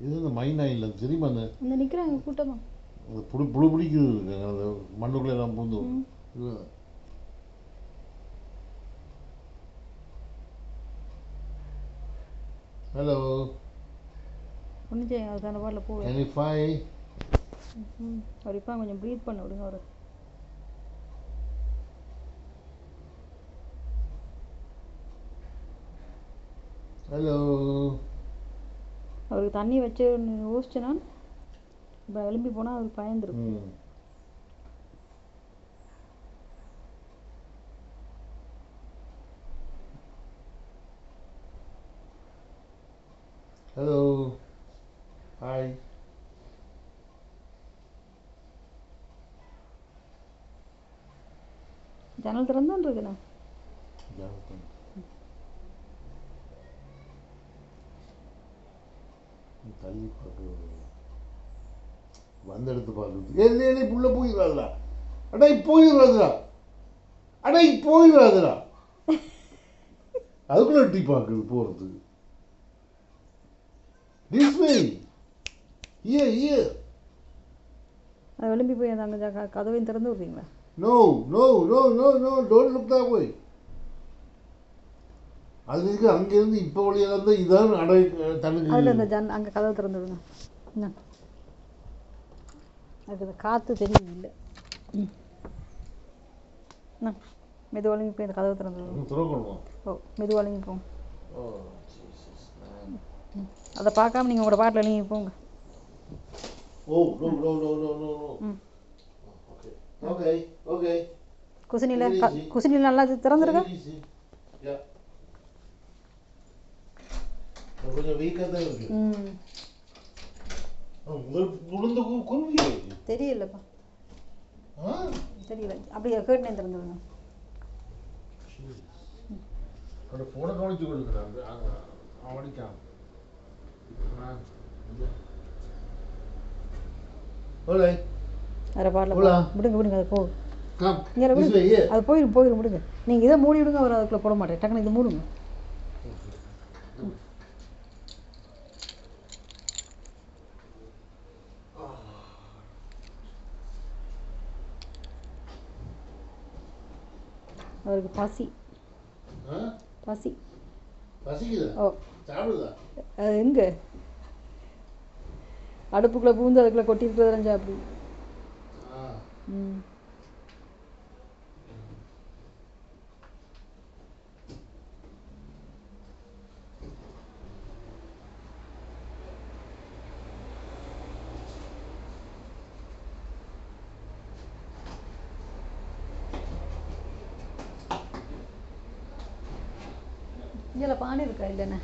இது இந்த மைனா இல்லை தெரியுமா அந்த இந்த நிற்கிறாங்க கூட்டமாக அந்த புழு பிடிக்குது அந்த மண்ணுக்குள்ளே எல்லாம் பூந்து ஹலோ ஒன்றும் செய்யுங்க அதுக்கான பாட்டில் போடுங்க. கேன் யூ ஃபை அவர் இப்போ கொஞ்சம் ப்ரீத் பண்ண விடுங்க அவர். ஹலோ அவருக்கு தண்ணி வச்சு யோசிச்சேன்னா இப்போ எழும்பி போனால் அவருக்கு பயந்துருக்கு. ஹலோ ஹாய் ஜன்னல் திறந்தான் இருக்குண்ணா. தள்ளி பார்க்குறது வந்து எடுத்து பார்க்குறது இல்லை புள்ள போயிடாதுடா அடா போயிடாதுடா அடா போயிடாதுடா அதுக்குள்ள எட்டி பார்க்குறது போகிறதுக்கு அது எழும்பி போய் அந்த கதவையும் திறந்து விடுறீங்களா? No no no no no don't look that way. அதுக்கு அங்கேருந்து இப்போ வழியாக இருந்தால் இதான் அடை தண்ணுக்கு அதில் இந்த அங்கே கதவை திறந்து விடுங்க. என்ன அதுக்கு இந்த காற்று தெரியுது இல்லை. என்ன மெதுவாளிங்க போய் இந்த கதவை திறந்து விடுங்க. திறக்கணுமா? ஓ மெதுவாளிங்க போங்க. அதை பார்க்காம நீங்கள் உங்களோட பாட்டில் நீங்கள் போங்க. Oh no no no no no no. Okay okay okay. குசினியில் நல்லா திறந்துருக்கா? கொஞ்சம் வீக்காக தான் இருக்கு. உளுந்து குருவி தெரியலப்பா தெரியல. அப்படியே கேட்டுனே திறந்துருங்க. அந்த ஃபோனை கவனிச்சு கொடுக்குறாங்க அவனிக்கான். வேறு பாட்டில் விடுங்க விடுங்க அது போகும். இங்கே விடுங்க அது போயிடும் விடுங்க. நீங்கள் இதை மூடி விடுங்க. அவர் அதுக்குள்ளே போட மாட்டேன். டக்குன்னு இது மூடுங்க. அவருக்கு பசி ஓ அது எங்கே அடுப்புக்குள்ளே பூந்து அதுக்குள்ளே கொட்டி இருக்கிறதெல்லாம் சாப்பிடு. இதில் பானை இருக்கா இல்லைண்ணே?